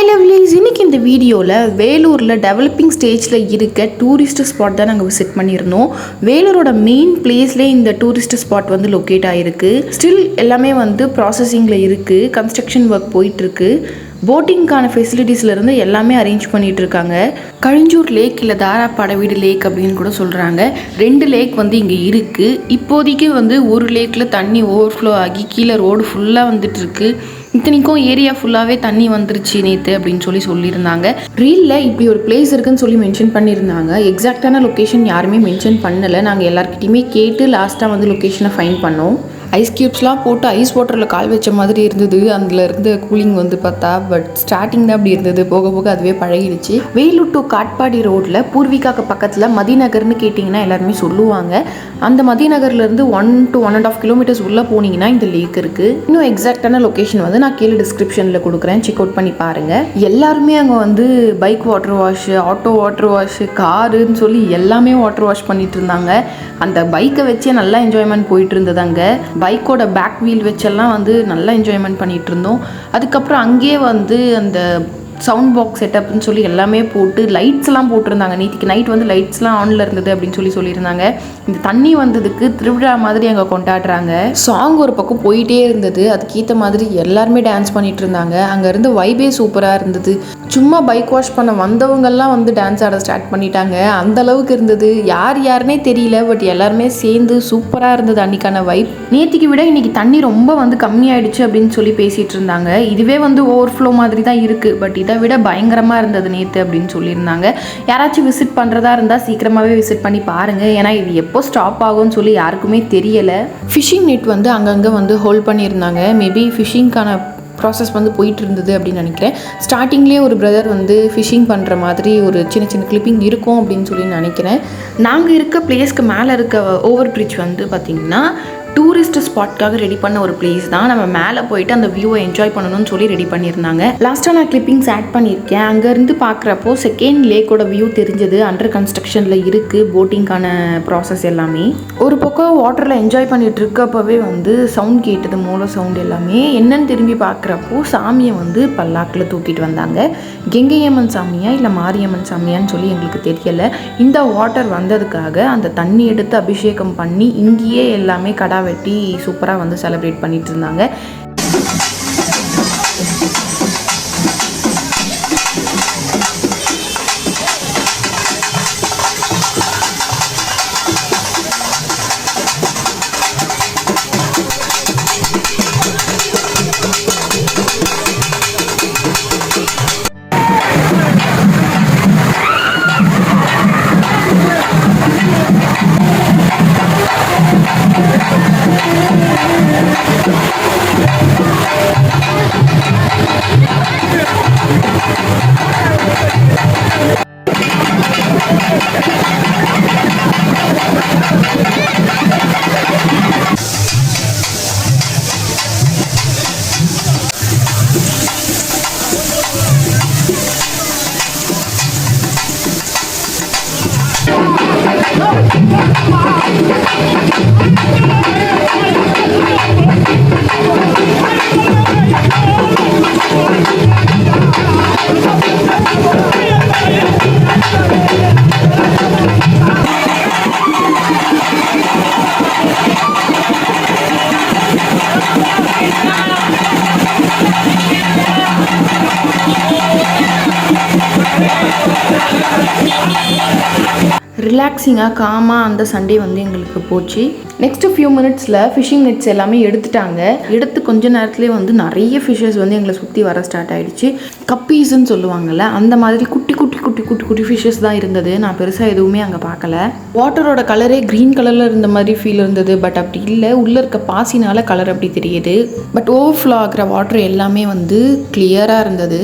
Hi lovelies, இன்றைக்கி இந்த வீடியோவில் வேலூரில் டெவலப்பிங் ஸ்டேஜில் இருக்க டூரிஸ்ட் ஸ்பாட் தான் நாங்கள் விசிட் பண்ணியிருந்தோம். வேலூரோட மெயின் பிளேஸ்லேயே இந்த டூரிஸ்ட் ஸ்பாட் வந்து லொக்கேட் ஆகிருக்கு. ஸ்டில் எல்லாமே வந்து ப்ராசஸிங்கில் இருக்குது, கன்ஸ்ட்ரக்ஷன் ஒர்க் போயிட்டுருக்கு. போட்டிங்கான ஃபெசிலிட்டிஸ்லேருந்து எல்லாமே அரேஞ்ச் பண்ணிகிட்டு இருக்காங்க. கழிஞ்சூர் லேக் இல்லை தாராப்பாடவீடு லேக் அப்படின்னு கூட சொல்கிறாங்க. 2 லேக் வந்து இங்கே இருக்குது. இப்போதைக்கு வந்து ஒரு லேக்கில் தண்ணி ஓவர்ஃப்ளோ ஆகி கீழே ரோடு ஃபுல்லாக வந்துட்டுருக்கு. இத்தனைக்கும் ஏரியா ஃபுல்லாகவே தண்ணி வந்துருச்சு நேற்று அப்படின்னு சொல்லியிருந்தாங்க. ரீலில் இப்படி ஒரு பிளேஸ் இருக்குன்னு சொல்லி மென்ஷன் பண்ணியிருந்தாங்க. எக்ஸாக்டான லொக்கேஷன் யாருமே மென்ஷன் பண்ணலை. நாங்கள் எல்லாருக்கிட்டையுமே கேட்டு லாஸ்ட்டாக வந்து லொக்கேஷனை ஃபைண்ட் பண்ணோம். ஐஸ் க்யூப்ஸ்லாம் போட்டு ஐஸ் வாட்டரில் கால் வச்ச மாதிரி இருந்தது. அதில் இருந்த கூலிங் வந்து பார்த்தா, பட் ஸ்டார்டிங் தான் அப்படி இருந்தது. போக போக அதுவே பழகிடுச்சு. வேலூர் டு காட்பாடி ரோட்டில் பூர்விகாக்கு பக்கத்தில் மதிநகர்னு கேட்டிங்கன்னா எல்லாருமே சொல்லுவாங்க. அந்த மதிநகர்லேருந்து 1 to 1.5 கிலோமீட்டர்ஸ் உள்ளே போனீங்கன்னா இந்த லேக் இருக்குது. இன்னும் எக்ஸாக்டான லொக்கேஷன் வந்து நான் கீழே டிஸ்கிரிப்ஷனில் கொடுக்குறேன், செக் அவுட் பண்ணி பாருங்கள். எல்லாருமே அங்கே வந்து bike water wash, auto water wash, காருன்னு சொல்லி எல்லாமே வாட்டர் வாஷ் பண்ணிட்டு இருந்தாங்க. அந்த பைக்கை வச்சே நல்லா என்ஜாய்மெண்ட் போயிட்டு இருந்தது. அங்கே பைக்கோட பேக் வீல் வச்செல்லாம் வந்து நல்லா என்ஜாய்மெண்ட் பண்ணிகிட்டு இருந்தோம். அதுக்கப்புறம் அங்கேயே வந்து அந்த சவுண்ட் பாக்ஸ் செட்டப்னு சொல்லி எல்லாமே போட்டு லைட்ஸ்லாம் போட்டிருந்தாங்க. நேற்றுக்கு நைட் வந்து லைட்ஸ்லாம் ஆனில் இருந்தது அப்படின்னு சொல்லியிருந்தாங்க. இந்த தண்ணி வந்ததுக்கு திருவிழா மாதிரி அங்கே கொண்டாடுறாங்க. சாங் ஒரு பக்கம் போயிட்டே இருந்தது. அதுக்கேற்ற மாதிரி எல்லாருமே டான்ஸ் பண்ணிட்டு இருந்தாங்க. அங்கே இருந்து வைபே சூப்பராக இருந்தது. சும்மா பைக் வாஷ் பண்ண வந்தவங்கெல்லாம் வந்து டான்ஸ் ஆட ஸ்டார்ட் பண்ணிட்டாங்க. அந்த அளவுக்கு இருந்தது. யாருன்னே தெரியல, பட் எல்லாருமே சேர்ந்து சூப்பராக இருந்தது அன்றைக்கான வைப். நேற்றுக்கு விட இன்றைக்கி தண்ணி ரொம்ப வந்து கம்மியாயிடுச்சு அப்படின்னு சொல்லி பேசிகிட்டு இருந்தாங்க. இதுவே வந்து ஓவர்ஃப்ளோ மாதிரி தான் இருக்குது, பட் இதை விட பயங்கரமாக இருந்தது நேற்று அப்படின்னு சொல்லியிருந்தாங்க. யாராச்சும் விசிட் பண்ணுறதா இருந்தால் சீக்கிரமாகவே விசிட் பண்ணி பாருங்கள். ஏன்னா இது எப்போ ஸ்டாப் ஆகும்னு சொல்லி யாருக்குமே தெரியலை. ஃபிஷிங் நெட் வந்து அங்கங்கே வந்து ஹோல்ட் பண்ணியிருந்தாங்க. மேபி ஃபிஷிங்க்கான ப்ராசஸ் வந்து போயிட்டு இருந்தது அப்படின்னு நினைக்கிறேன். ஸ்டார்டிங்லேயே ஒரு பிரதர் வந்து ஃபிஷிங் பண்ணுற மாதிரி ஒரு சின்ன கிளிப்பிங் இருக்கும் அப்படின்னு சொல்லி நினைக்கிறேன். நாங்கள் இருக்க பிளேஸ்க்கு மேலே இருக்க ஓவர் பிரிட்ஜ் வந்து பார்த்திங்கன்னா டூரிஸ்ட் ஸ்பாட்காக ரெடி பண்ண ஒரு பிளேஸ் தான். நம்ம மேலே போயிட்டு அந்த வியூவை என்ஜாய் பண்ணணும்னு சொல்லி ரெடி பண்ணியிருந்தாங்க. லாஸ்ட்டாக நான் கிளிப்பிங்ஸ் ஆட் பண்ணியிருக்கேன். அங்கேருந்து பார்க்குறப்போ செகண்ட் லேக்கோட வியூ தெரிஞ்சது. அண்டர் கன்ஸ்ட்ரக்ஷனில் இருக்குது போட்டிங்கான ப்ராசஸ் எல்லாமே. ஒரு பக்கம் வாட்டரில் என்ஜாய் பண்ணிட்டு இருக்கப்பவே வந்து சவுண்ட் கேட்டது, மூல சவுண்ட் எல்லாமே. என்னன்னு திரும்பி பார்க்குறப்போ சாமியை வந்து பல்லாக்கில் தூக்கிட்டு வந்தாங்க. கெங்கையம்மன் சாமியா இல்லை மாரியம்மன் சாமியான்னு சொல்லி எங்களுக்கு தெரியலை. இந்த வாட்டர் வந்ததுக்காக அந்த தண்ணி எடுத்து அபிஷேகம் பண்ணி இங்கேயே எல்லாமே கடா வெட்டி சூப்பராக வந்து செலிப்ரேட் பண்ணிட்டு இருந்தாங்க. ரிலாக்ஸிங்காக காமாக அந்த சண்டே வந்து எங்களுக்கு போச்சு. நெக்ஸ்ட்டு ஃபியூ மினிட்ஸில் ஃபிஷிங் நெட்ஸ் எல்லாமே எடுத்துட்டாங்க. எடுத்து கொஞ்ச நேரத்துலேயே வந்து நிறைய ஃபிஷ்ஷஸ் வந்து எங்களை சுற்றி வர ஸ்டார்ட் ஆகிடுச்சு. கப்பீஸ்ன்னு சொல்லுவாங்கள்ல, அந்த மாதிரி குட்டி ஃபிஷ்ஷஸ் தான் இருந்தது. நான் பெருசாக எதுவுமே அங்கே பார்க்கல. வாட்டரோட கலரே க்ரீன் கலரில் இருந்த மாதிரி ஃபீல் இருந்தது. பட் அப்படி இல்லை, உள்ளே இருக்க பாசினால கலர் அப்படி தெரியுது. பட் ஓவர்ஃப்ளோ ஆகிற வாட்டர் எல்லாமே வந்து கிளியராக இருந்தது.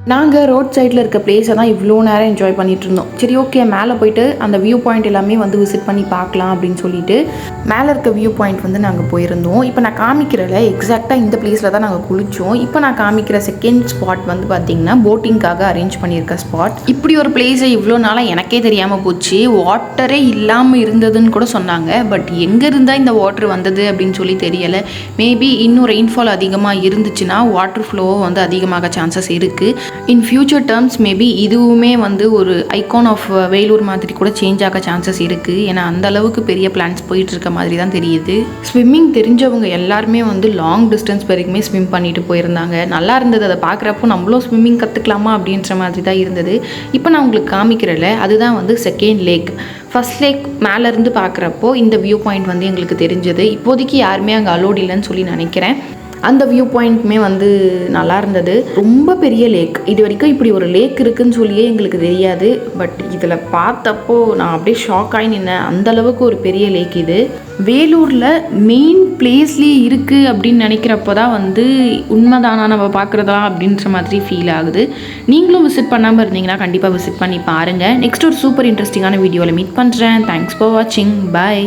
நாங்கள் ரோட் சைடில் இருக்க பிளேஸை தான் இவ்வளோ நேரம் என்ஜாய் பண்ணிட்டு இருந்தோம். சரி ஓகே, மேலே போயிட்டு அந்த வியூ பாயிண்ட் எல்லாமே வந்து விசிட் பண்ணி பார்க்கலாம் அப்படின்னு சொல்லிட்டு மேலே இருக்க வியூ பாயிண்ட் வந்து நாங்கள் போயிருந்தோம். இப்போ நான் காமிக்கிறல எக்ஸாக்டாக இந்த பிளேஸில் தான் நாங்கள் குளித்தோம். இப்போ நான் காமிக்கிற செகண்ட் ஸ்பாட் வந்து பார்த்திங்கன்னா போட்டிங்காக அரேஞ்ச் பண்ணியிருக்க ஸ்பாட். இப்படி ஒரு பிளேஸை இவ்வளோ நாளாக எனக்கே தெரியாமல் போச்சு. வாட்டரே இல்லாமல் இருந்ததுன்னு கூட சொன்னாங்க. பட் எங்கே இருந்தால் இந்த வாட்டர் வந்தது அப்படின்னு சொல்லி தெரியலை. மேபி இன்னும் ரெயின்ஃபால் அதிகமாக இருந்துச்சுன்னா வாட்டர் ஃப்ளோவை வந்து அதிகமாக சான்சஸ் இருக்குது. இன் ஃபியூச்சர் டேர்ம்ஸ் மேபி இதுவுமே வந்து ஒரு ஐகான் ஆஃப் வேலூர் மாதிரி கூட சேஞ்ச் ஆக சான்சஸ் இருக்குது. ஏன்னா அந்த அளவுக்கு பெரிய பிளான்ஸ் போயிட்டு இருக்க மாதிரி தான் தெரியுது. ஸ்விம்மிங் தெரிஞ்சவங்க எல்லாருமே வந்து லாங் டிஸ்டன்ஸ் வரைக்குமே ஸ்விம் பண்ணிட்டு போயிருந்தாங்க. நல்லா இருந்தது. அதை பார்க்குறப்போ நம்மளும் ஸ்விம்மிங் கற்றுக்கலாமா அப்படின்ற மாதிரி தான் இருந்தது. இப்போ நான் உங்களுக்கு காமிக்கிறல அதுதான் வந்து செகண்ட் லேக். ஃபர்ஸ்ட் லேக் மேலேருந்து பார்க்குறப்போ இந்த வியூ பாயிண்ட் வந்து எங்களுக்கு தெரிஞ்சது. இப்போதைக்கு யாருமே அங்கே அலோட் இல்லைன்னு சொல்லி நினைக்கிறேன். அந்த வியூ பாயிண்ட்டுமே வந்து நல்லா இருந்தது. ரொம்ப பெரிய லேக். இது வரைக்கும் இப்படி ஒரு லேக் இருக்குதுன்னு சொல்லியே எங்களுக்கு தெரியாது. பட் இதில் பார்த்தப்போ நான் அப்படியே ஷாக் ஆகி நின்னேன். அந்தளவுக்கு ஒரு பெரிய லேக் இது. வேலூரில் மெயின் பிளேஸ்லேயே இருக்குது அப்படின்னு நினைக்கிறப்போ தான் வந்து உண்மைதானா நம்ம பார்க்குறதா அப்படின்ற மாதிரி ஃபீல் ஆகுது. நீங்களும் விசிட் பண்ணாமல் இருந்தீங்கன்னா கண்டிப்பாக விசிட் பண்ணி பாருங்கள். நெக்ஸ்ட் ஒரு சூப்பர் இன்ட்ரெஸ்டிங்கான வீடியோவில் மீட் பண்ணுறேன். தேங்க்ஸ் ஃபார் வாட்சிங். பாய்.